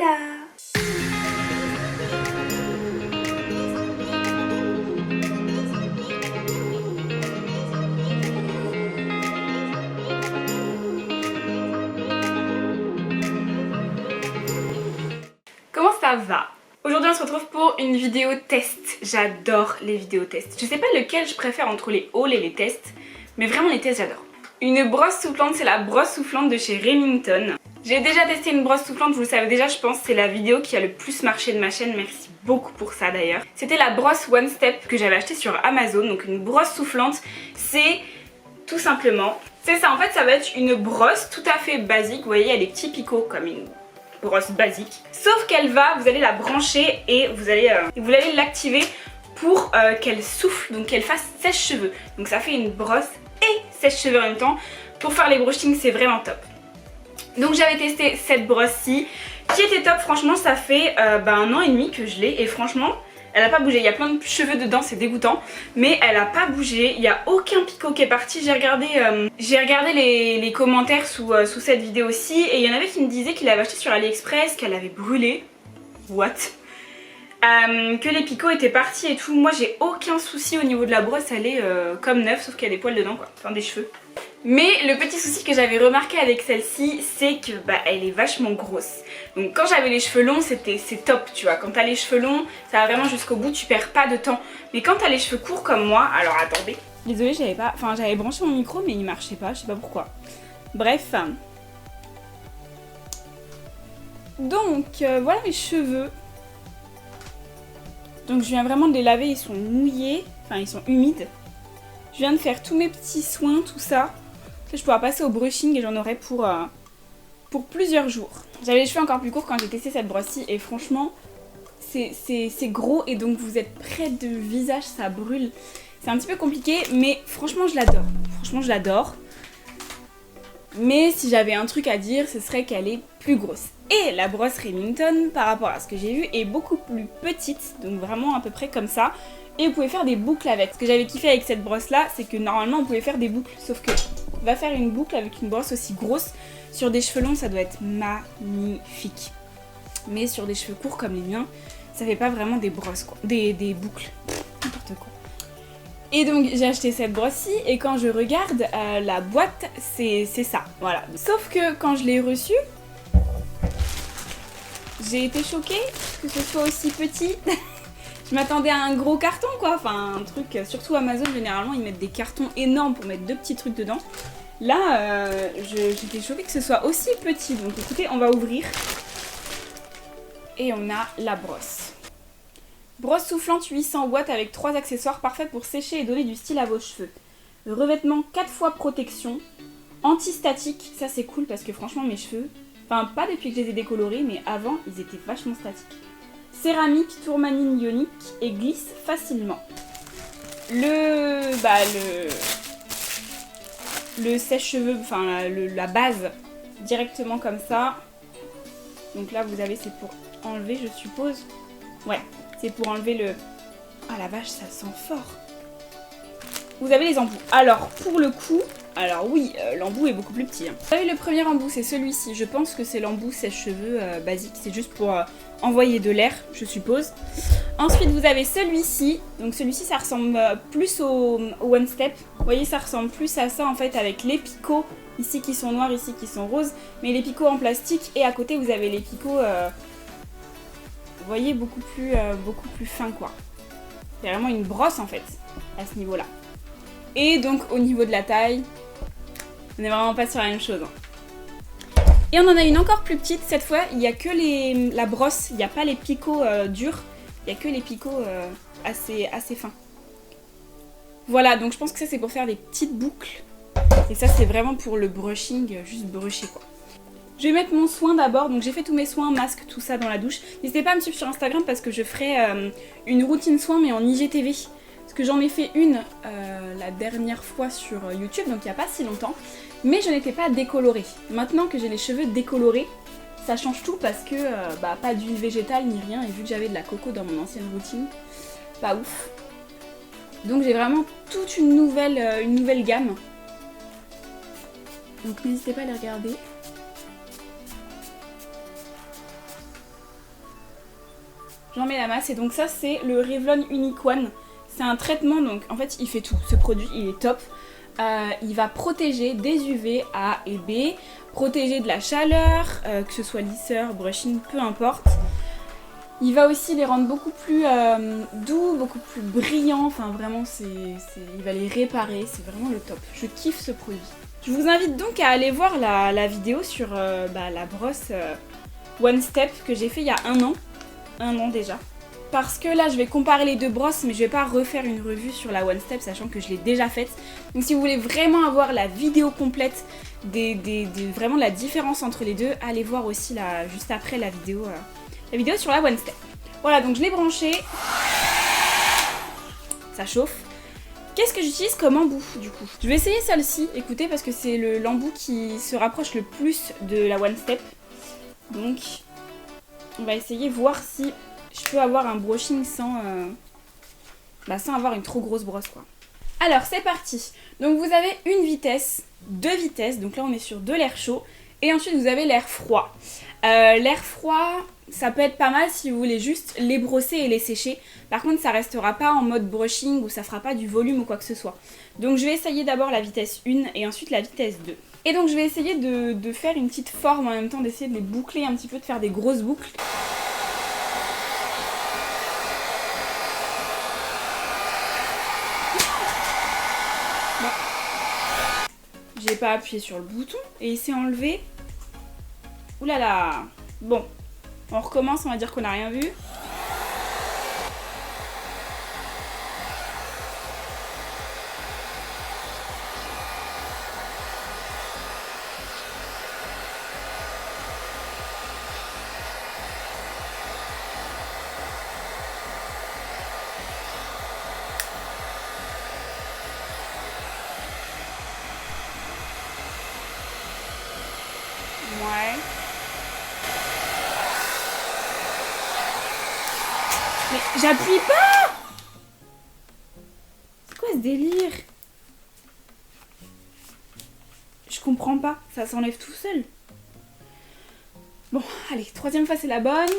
Voilà. Comment ça va? Aujourd'hui on se retrouve pour une vidéo test. J'adore les vidéos tests. Je sais pas lequel je préfère entre les hauls et les tests, mais vraiment les tests j'adore. Une brosse soufflante, c'est la brosse soufflante de chez Remington. J'ai déjà testé une brosse soufflante, vous le savez déjà je pense, c'est la vidéo qui a le plus marché de ma chaîne, merci beaucoup pour ça d'ailleurs. C'était la brosse One Step que j'avais achetée sur Amazon, donc une brosse soufflante, c'est tout simplement, c'est ça en fait, ça va être une brosse tout à fait basique, vous voyez il y a des petits picots comme une brosse basique, sauf qu'elle va, vous allez la brancher et vous allez l'activer pour qu'elle souffle, donc qu'elle fasse sèche-cheveux. Donc ça fait une brosse et sèche-cheveux en même temps. Pour faire les brushings c'est vraiment top. Donc j'avais testé cette brosse-ci qui était top, franchement ça fait 1 an et demi que je l'ai et franchement elle a pas bougé. Il y a plein de cheveux dedans, c'est dégoûtant, mais elle a pas bougé, il n'y a aucun picot qui est parti. J'ai regardé les commentaires sous cette vidéo aussi et il y en avait qui me disaient qu'il avait acheté sur AliExpress, qu'elle avait brûlé. What? Que les picots étaient partis et tout. Moi j'ai aucun souci au niveau de la brosse, elle est comme neuve sauf qu'il y a des poils dedans quoi, enfin des cheveux. Mais le petit souci que j'avais remarqué avec celle-ci, c'est que elle est vachement grosse. Donc quand j'avais les cheveux longs, c'est top, tu vois. Quand t'as les cheveux longs, ça va vraiment jusqu'au bout, tu perds pas de temps. Mais quand t'as les cheveux courts comme moi, alors attendez. Désolée, j'avais branché mon micro mais il marchait pas, je sais pas pourquoi. Bref. Donc voilà mes cheveux. Donc je viens vraiment de les laver, ils sont mouillés, enfin ils sont humides. Je viens de faire tous mes petits soins, tout ça. Je pourrais passer au brushing et j'en aurai pour plusieurs jours. J'avais les cheveux encore plus courts quand j'ai testé cette brosse-ci et franchement c'est gros et donc vous êtes près du visage, ça brûle. C'est un petit peu compliqué mais franchement je l'adore. Franchement je l'adore. Mais si j'avais un truc à dire, ce serait qu'elle est plus grosse. Et la brosse Remington, par rapport à ce que j'ai vu, est beaucoup plus petite, donc vraiment à peu près comme ça. Et vous pouvez faire des boucles avec. Ce que j'avais kiffé avec cette brosse là, c'est que normalement on pouvait faire des boucles, sauf que va faire une boucle avec une brosse aussi grosse. Sur des cheveux longs, ça doit être magnifique. Mais sur des cheveux courts comme les miens, ça fait pas vraiment des brosses quoi, des boucles, n'importe quoi. Et donc j'ai acheté cette brosse-ci et quand je regarde la boîte, c'est ça, voilà. Sauf que quand je l'ai reçue, j'ai été choquée que ce soit aussi petit. Je m'attendais à un gros carton quoi, enfin un truc, surtout Amazon généralement ils mettent des cartons énormes pour mettre 2 petits trucs dedans. Là j'étais choquée que ce soit aussi petit, donc écoutez on va ouvrir. Et on a la brosse. Brosse soufflante 800 watts avec 3 accessoires parfaits pour sécher et donner du style à vos cheveux. Revêtement 4 fois protection, anti-statique, ça c'est cool parce que franchement mes cheveux, enfin pas depuis que je les ai décolorés mais avant ils étaient vachement statiques. Céramique, tourmaline ionique et glisse facilement. Le sèche-cheveux, enfin la base directement comme ça. Donc là vous avez, c'est pour enlever je suppose. Ouais, c'est pour enlever le... Ah la vache ça sent fort. Vous avez les embouts. Alors pour le coup, alors oui, l'embout est beaucoup plus petit. Vous avez le premier embout, c'est celui-ci. Je pense que c'est l'embout sèche-cheveux basique. C'est juste pour envoyer de l'air, je suppose. Ensuite, vous avez celui-ci. Donc celui-ci, ça ressemble plus au One Step. Vous voyez, ça ressemble plus à ça en fait avec les picots. Ici qui sont noirs, ici qui sont roses. Mais les picots en plastique. Et à côté, vous avez les picots, vous voyez, beaucoup plus fins quoi. C'est vraiment une brosse en fait, à ce niveau-là. Et donc au niveau de la taille, on n'est vraiment pas sur la même chose. Et on en a une encore plus petite, cette fois il n'y a que la brosse, il n'y a pas les picots durs, il n'y a que les picots assez fins. Voilà, donc je pense que ça c'est pour faire des petites boucles. Et ça c'est vraiment pour le brushing, juste brusher quoi. Je vais mettre mon soin d'abord, donc j'ai fait tous mes soins, masque, tout ça dans la douche. N'hésitez pas à me suivre sur Instagram parce que je ferai une routine soin mais en IGTV. Parce que j'en ai fait une la dernière fois sur YouTube, donc il n'y a pas si longtemps. Mais je n'étais pas décolorée. Maintenant que j'ai les cheveux décolorés, ça change tout parce que pas d'huile végétale ni rien. Et vu que j'avais de la coco dans mon ancienne routine, pas ouf. Donc j'ai vraiment toute une nouvelle gamme. Donc n'hésitez pas à les regarder. j'en mets la masse. Et donc ça c'est le Revlon Unique One. C'est un traitement, donc en fait il fait tout. Ce produit il est top. Il va protéger des UV A et B, protéger de la chaleur, que ce soit lisseur, brushing, peu importe. Il va aussi les rendre beaucoup plus doux, beaucoup plus brillants. Enfin vraiment il va les réparer, c'est vraiment le top. Je kiffe ce produit. Je vous invite donc à aller voir la vidéo sur la brosse One Step que j'ai fait il y a un an déjà. Parce que là je vais comparer les deux brosses, mais je vais pas refaire une revue sur la One Step sachant que je l'ai déjà faite. Donc si vous voulez vraiment avoir la vidéo complète vraiment la différence entre les deux, allez voir aussi juste après la vidéo sur la One Step. Voilà, donc je l'ai branché. Ça chauffe. Qu'est-ce que j'utilise comme embout du coup? Je vais essayer celle-ci, écoutez, parce que c'est l'embout qui se rapproche le plus de la One Step. Donc on va essayer voir si je peux avoir un brushing sans avoir une trop grosse brosse quoi. Alors c'est parti. Donc vous avez une vitesse, deux vitesses, donc là on est sur de l'air chaud. Et ensuite vous avez l'air froid. L'air froid, ça peut être pas mal si vous voulez juste les brosser et les sécher. Par contre ça restera pas en mode brushing ou ça fera pas du volume ou quoi que ce soit. Donc je vais essayer d'abord la vitesse 1 et ensuite la vitesse 2. Et donc je vais essayer de faire une petite forme en même temps, d'essayer de les boucler un petit peu, de faire des grosses boucles. J'ai pas appuyé sur le bouton et il s'est enlevé. Ouh là là. Bon, on recommence, on va dire qu'on n'a rien vu. Ouais. Mais j'appuie pas! C'est quoi ce délire? Je comprends pas, ça s'enlève tout seul. Bon, allez, troisième fois c'est la bonne.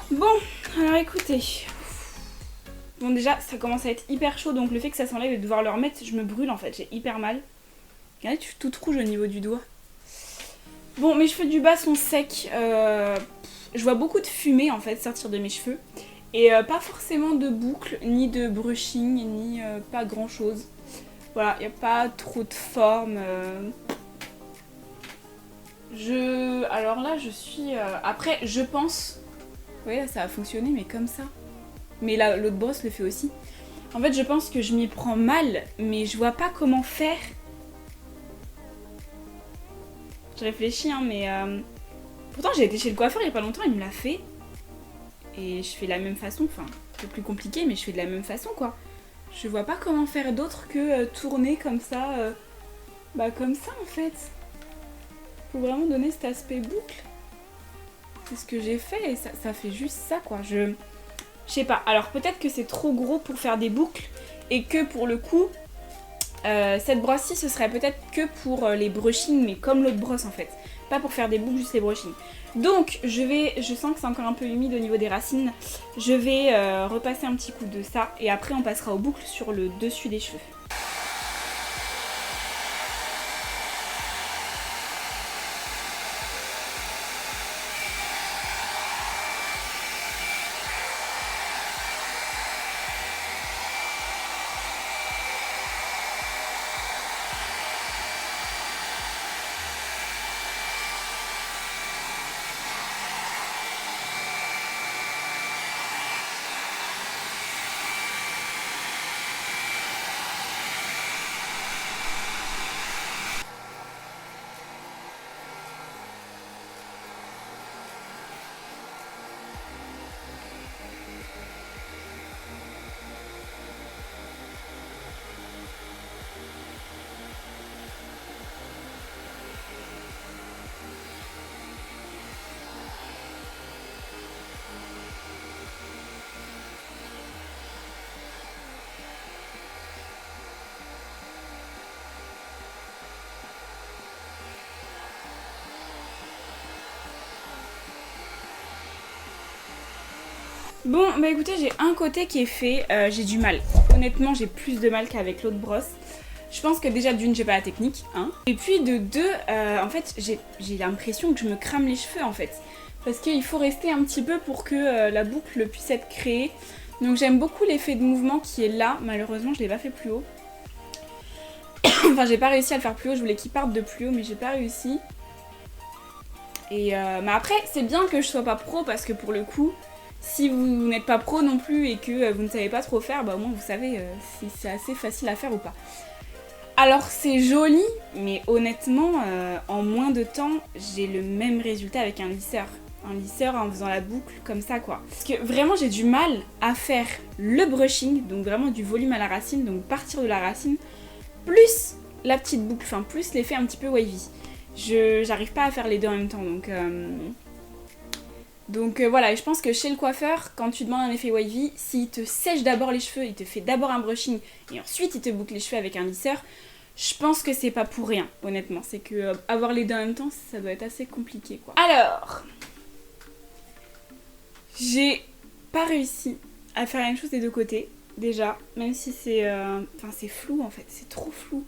Bon, alors écoutez. Bon déjà, ça commence à être hyper chaud, donc le fait que ça s'enlève et de devoir le remettre, je me brûle en fait, j'ai hyper mal. Regardez, je suis toute rouge au niveau du doigt. Bon, mes cheveux du bas sont secs. Je vois beaucoup de fumée en fait sortir de mes cheveux. Et pas forcément de boucles, ni de brushing, ni pas grand chose. Voilà, il n'y a pas trop de forme. Alors là, je suis... Après, je pense... Vous voyez, là, ça a fonctionné, mais comme ça. Mais là, l'autre brosse le fait aussi. En fait, je pense que je m'y prends mal, mais je vois pas comment faire. Je réfléchis, hein, mais... Pourtant, j'ai été chez le coiffeur il y a pas longtemps, il me l'a fait. Et je fais de la même façon, enfin, un peu plus compliqué, mais je fais de la même façon, quoi. Je vois pas comment faire d'autre que tourner comme ça. Comme ça, en fait. Faut vraiment donner cet aspect boucle. C'est ce que j'ai fait et ça fait juste ça, quoi. Je sais pas. Alors, peut-être que c'est trop gros pour faire des boucles et que pour le coup... cette brosse-ci, ce serait peut-être que pour les brushings, mais comme l'autre brosse en fait. Pas pour faire des boucles, juste les brushings. Donc, je sens que c'est encore un peu humide au niveau des racines. Je vais repasser un petit coup de ça et après on passera aux boucles sur le dessus des cheveux. Bon, bah écoutez, j'ai un côté qui est fait, j'ai du mal. Honnêtement, j'ai plus de mal qu'avec l'autre brosse. Je pense que déjà d'une, j'ai pas la technique, hein. Et puis de deux, en fait, j'ai l'impression que je me crame les cheveux en fait. Parce qu'il faut rester un petit peu pour que la boucle puisse être créée. Donc j'aime beaucoup l'effet de mouvement qui est là. Malheureusement, je l'ai pas fait plus haut. Enfin, j'ai pas réussi à le faire plus haut. Je voulais qu'il parte de plus haut, mais j'ai pas réussi. Et mais après, c'est bien que je sois pas pro parce que pour le coup, si vous n'êtes pas pro non plus et que vous ne savez pas trop faire, bah au moins vous savez si c'est assez facile à faire ou pas. Alors c'est joli, mais honnêtement, en moins de temps, j'ai le même résultat avec un lisseur. Un lisseur en faisant la boucle comme ça quoi. Parce que vraiment j'ai du mal à faire le brushing, donc vraiment du volume à la racine, donc partir de la racine, plus la petite boucle, enfin plus l'effet un petit peu wavy. J'arrive pas à faire les deux en même temps, donc voilà, et je pense que chez le coiffeur, quand tu demandes un effet wavy, s'il te sèche d'abord les cheveux, il te fait d'abord un brushing et ensuite il te boucle les cheveux avec un lisseur, je pense que c'est pas pour rien, honnêtement. C'est que avoir les deux en même temps, ça doit être assez compliqué quoi. Alors, j'ai pas réussi à faire la même chose des deux côtés, déjà, même si c'est enfin, c'est flou en fait, c'est trop flou.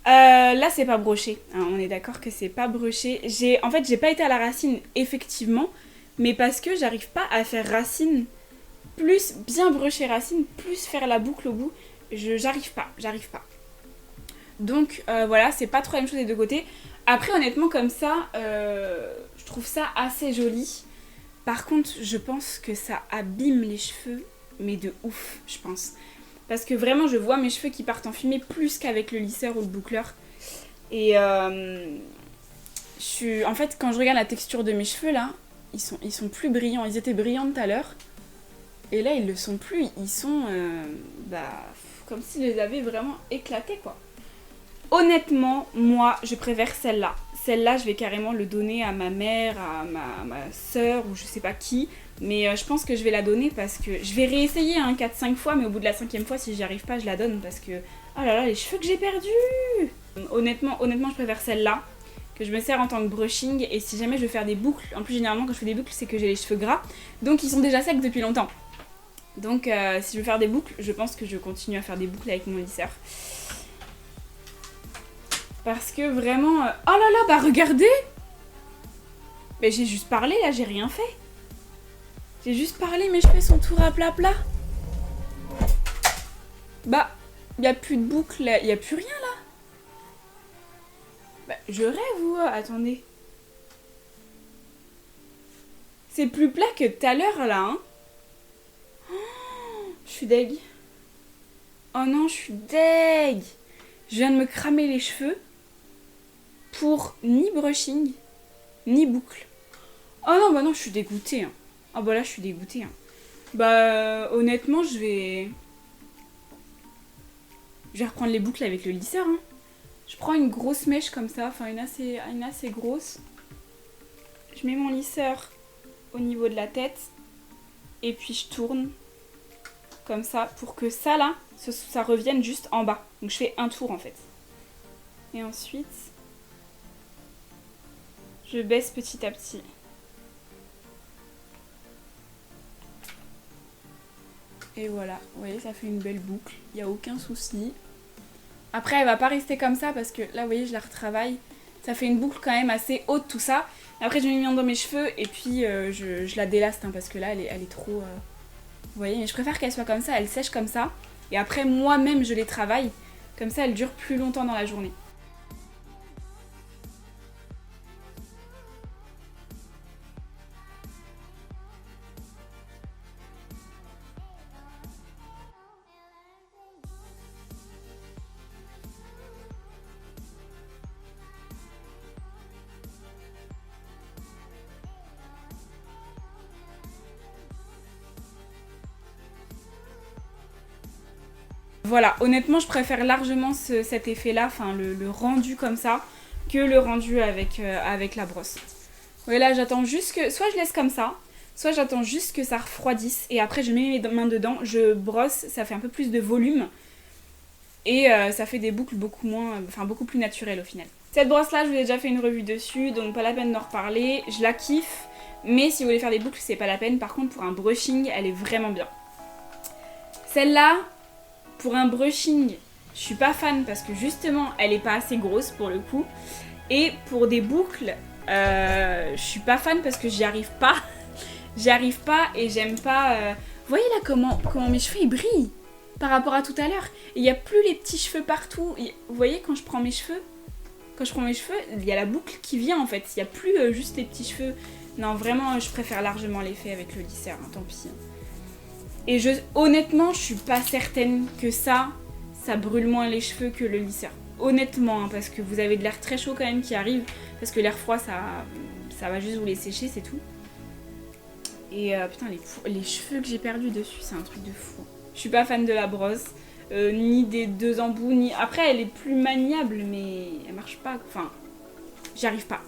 Là c'est pas broché, hein, on est d'accord que c'est pas broché. En fait j'ai pas été à la racine effectivement, mais parce que j'arrive pas à faire racine, plus bien brocher racine, plus faire la boucle au bout, j'arrive pas. Donc voilà, c'est pas trop la même chose des deux côtés. Après honnêtement comme ça, je trouve ça assez joli. Par contre je pense que ça abîme les cheveux, mais de ouf je pense. Parce que vraiment, je vois mes cheveux qui partent en fumée plus qu'avec le lisseur ou le boucleur. Et en fait, quand je regarde la texture de mes cheveux, là, ils sont plus brillants. Ils étaient brillants tout à l'heure. Et là, ils le sont plus. Ils sont comme s'ils les avaient vraiment éclatés, quoi. Honnêtement, moi, je préfère celle-là. Celle-là, je vais carrément le donner à ma mère, à ma soeur ou je sais pas qui. Mais je pense que je vais la donner parce que je vais réessayer 4-5 fois, mais au bout de la 5e fois, si j'y arrive pas, je la donne parce que... Oh là là, les cheveux que j'ai perdus! Honnêtement, je préfère celle-là, que je me sers en tant que brushing. Et si jamais je veux faire des boucles, en plus généralement quand je fais des boucles, c'est que j'ai les cheveux gras. Donc ils sont déjà secs depuis longtemps. Donc si je veux faire des boucles, je pense que je continue à faire des boucles avec mon lisseur. Parce que vraiment... Oh là là, bah regardez! Mais j'ai juste parlé là, j'ai rien fait. J'ai juste parlé, mes cheveux sont tout rapla plat. Bah, y a plus de boucle, y a plus rien là. Bah, je rêve ou... attendez. C'est plus plat que tout à l'heure là, hein. Oh, je suis deg. Oh non, je suis deg. Je viens de me cramer les cheveux pour ni brushing, ni boucle. Oh non, bah non, je suis dégoûtée, hein. Ah bah là je suis dégoûtée hein. Bah honnêtement je vais reprendre les boucles avec le lisseur hein. Je prends une grosse mèche comme ça, enfin une assez grosse. Je mets mon lisseur au niveau de la tête et puis je tourne comme ça pour que ça là, ça revienne juste en bas. Donc je fais un tour en fait. Et ensuite je baisse petit à petit. Et voilà, vous voyez, ça fait une belle boucle, il n'y a aucun souci. Après, elle va pas rester comme ça parce que là, vous voyez, je la retravaille. Ça fait une boucle quand même assez haute, tout ça. Après, je mets dans mes cheveux et puis je la délaste hein, parce que là, elle est trop... Vous voyez, mais je préfère qu'elle soit comme ça, elle sèche comme ça. Et après, moi-même, je les travaille. Comme ça, elle dure plus longtemps dans la journée. Voilà, honnêtement, je préfère largement cet effet-là, enfin le rendu comme ça, que le rendu avec la brosse. Oui, là, j'attends juste que... Soit je laisse comme ça, soit j'attends juste que ça refroidisse. Et après, je mets mes mains dedans, je brosse, ça fait un peu plus de volume. Et ça fait des boucles beaucoup plus naturelles au final. Cette brosse-là, je vous ai déjà fait une revue dessus, donc pas la peine d'en reparler. Je la kiffe. Mais si vous voulez faire des boucles, c'est pas la peine. Par contre, pour un brushing, elle est vraiment bien. Celle-là, pour un brushing, je suis pas fan parce que justement, elle est pas assez grosse pour le coup. Et pour des boucles, je suis pas fan parce que j'y arrive pas. J'y arrive pas et j'aime pas... Vous voyez là comment mes cheveux ils brillent par rapport à tout à l'heure. Il n'y a plus les petits cheveux partout. Vous voyez quand je prends mes cheveux, il y a la boucle qui vient en fait. Il n'y a plus juste les petits cheveux. Non, vraiment, je préfère largement l'effet avec le lisser, hein, tant pis. Et honnêtement, je suis pas certaine que ça brûle moins les cheveux que le lisser. Honnêtement, hein, parce que vous avez de l'air très chaud quand même qui arrive. Parce que l'air froid, ça va juste vous les sécher, c'est tout. Et putain, les cheveux que j'ai perdus dessus, c'est un truc de fou. Je suis pas fan de la brosse, ni des 2 embouts, ni... Après, elle est plus maniable, mais elle marche pas. Enfin, j'y arrive pas.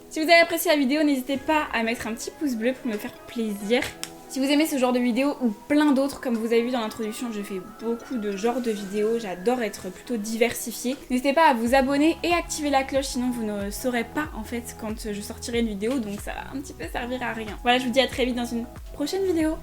Si vous avez apprécié la vidéo, n'hésitez pas à mettre un petit pouce bleu pour me faire plaisir. Si vous aimez ce genre de vidéos ou plein d'autres, comme vous avez vu dans l'introduction, je fais beaucoup de genres de vidéos, j'adore être plutôt diversifiée. N'hésitez pas à vous abonner et activer la cloche, sinon vous ne saurez pas en fait quand je sortirai une vidéo, donc ça va un petit peu servir à rien. Voilà, je vous dis à très vite dans une prochaine vidéo.